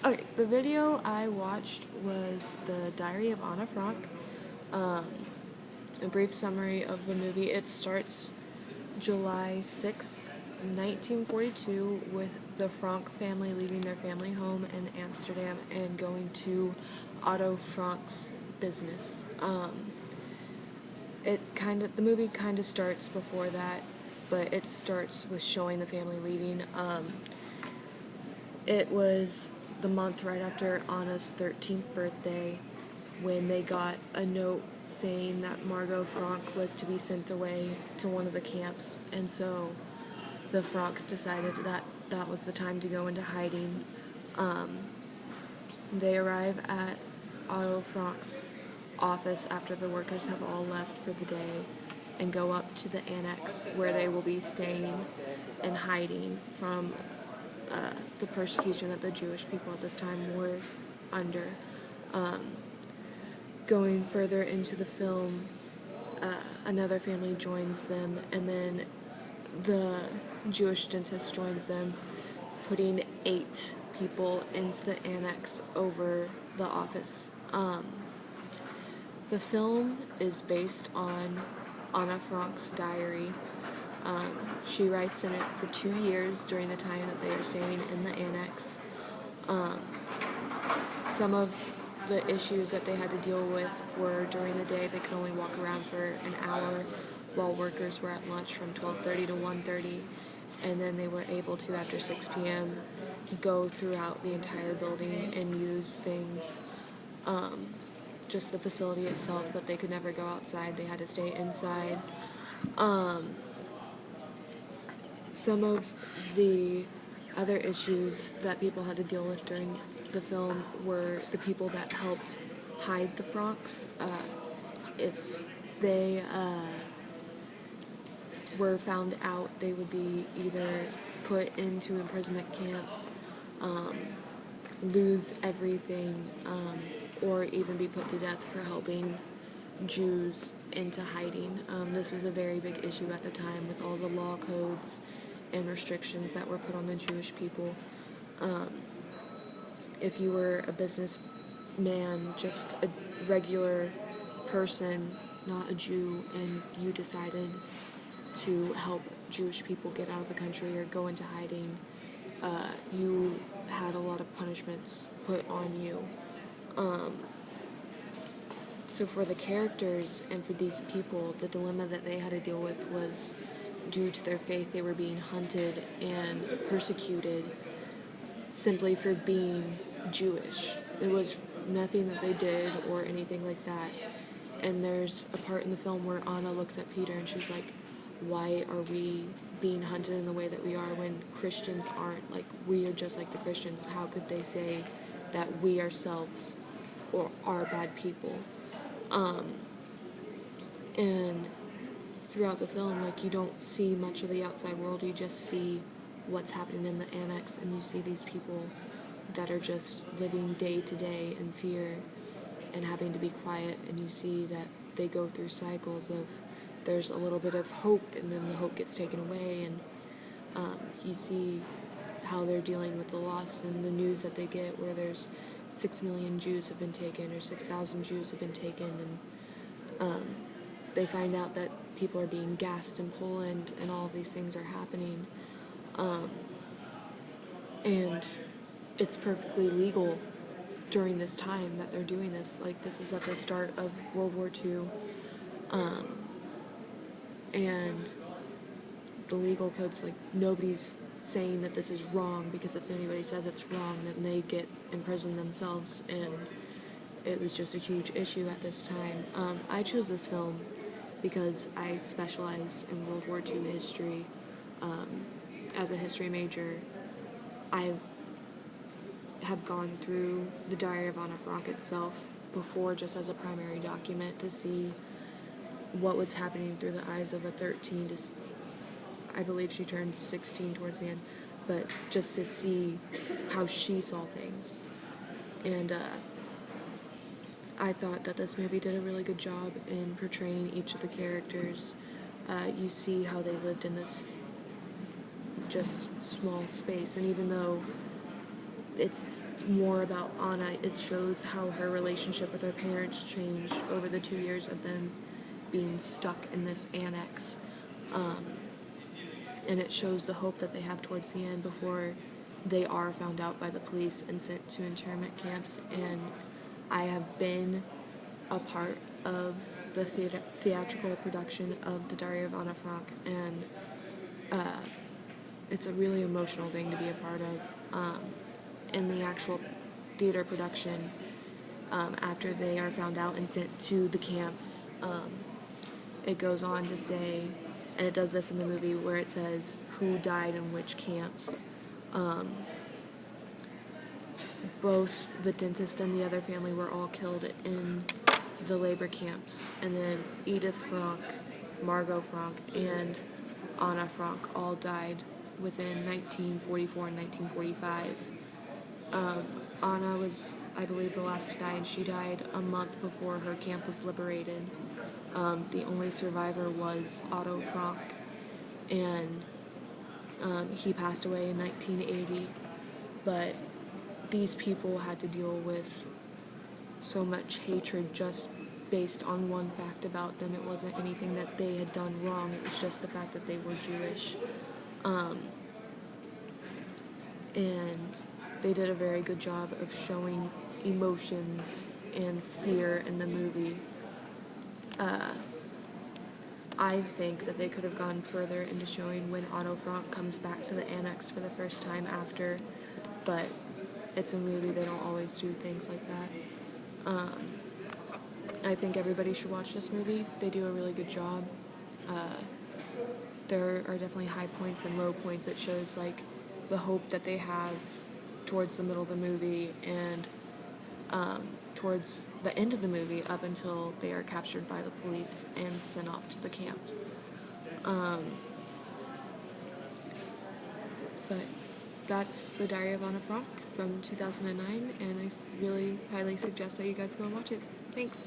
Okay, the video I watched was The Diary of Anna Frank. Um, a brief summary of the movie. It starts July 6th, 1942, with the Frank family leaving their family home in Amsterdam and going to Otto Frank's business. The movie kind of starts before that, but it starts with showing the family leaving. It was the month right after Anna's 13th birthday when they got a note saying that Margot Frank was to be sent away to one of the camps, and so the Franks decided that that was the time to go into hiding. They arrive at Otto Frank's office after the workers have all left for the day and go up to the annex where they will be staying and hiding from the persecution that the Jewish people at this time were under. Going further into the film, another family joins them, and then the Jewish dentist joins them, putting 8 people into the annex over the office. The film is based on Anna Frank's diary. She writes in it for 2 years during the time that they are staying in the annex. Some of the issues that they had to deal with were during the day they could only walk around for an hour while workers were at lunch from 12:30 to 1:30, and then they were able to, after 6 p.m., go throughout the entire building and use things, just the facility itself, but they could never go outside. They had to stay inside. Some of the other issues that people had to deal with during the film were the people that helped hide the Franks. If they were found out, they would be either put into imprisonment camps, lose everything, or even be put to death for helping Jews into hiding. This was a very big issue at the time with all the law codes and restrictions that were put on the Jewish people. If you were a businessman, just a regular person, not a Jew, and you decided to help Jewish people get out of the country or go into hiding, you had a lot of punishments put on you. So for the characters and for these people, the dilemma that they had to deal with was, due to their faith, they were being hunted and persecuted simply for being Jewish. There was nothing that they did or anything like that. And there's a part in the film where Anna looks at Peter and she's like, why are we being hunted in the way that we are when Christians aren't? Like, we are just like the Christians. How could they say that we ourselves are bad people? And throughout the film, like, you don't see much of the outside world. You just see what's happening in the annex, and you see these people that are just living day to day in fear and having to be quiet, and you see that they go through cycles of there's a little bit of hope, and then the hope gets taken away, and you see how they're dealing with the loss and the news that they get, where there's 6 million Jews have been taken, or 6,000 Jews have been taken, and they find out that people are being gassed in Poland, and all of these things are happening. And it's perfectly legal during this time that they're doing this. Like, this is at the start of World War II. And the legal code's like, nobody's saying that this is wrong, because if anybody says it's wrong, then they get imprisoned themselves, and it was just a huge issue at this time. I chose this film because I specialize in World War II history. As a history major, I have gone through the Diary of Anna Frank itself before, just as a primary document, to see what was happening through the eyes of a 13 to, I believe she turned 16 towards the end, but just to see how she saw things. And I thought that this movie did a really good job in portraying each of the characters. You see how they lived in this just small space, and even though it's more about Anna, it shows how her relationship with her parents changed over the 2 years of them being stuck in this annex. And it shows the hope that they have towards the end before they are found out by the police and sent to internment camps. And I have been a part of the theatrical production of The Diary of Anna Frank, and it's a really emotional thing to be a part of. In the actual theater production, after they are found out and sent to the camps, it goes on to say, and it does this in the movie where it says who died in which camps. Both the dentist and the other family were all killed in the labor camps, and then Edith Frank, Margot Frank, and Anna Frank all died within 1944 and 1945. Anna was, I believe, the last to die, and she died a month before her camp was liberated. The only survivor was Otto Frank, and he passed away in 1980, but these people had to deal with so much hatred just based on one fact about them. It wasn't anything that they had done wrong, it was just the fact that they were Jewish. And they did a very good job of showing emotions and fear in the movie. I think that they could have gone further into showing when Otto Frank comes back to the annex for the first time after, but it's a movie, they don't always do things like that. I think everybody should watch this movie. They do a really good job. There are definitely high points and low points. It shows like the hope that they have towards the middle of the movie and towards the end of the movie up until they are captured by the police and sent off to the camps. But that's The Diary of Anna Frank from 2009, and I really highly suggest that you guys go and watch it. Thanks.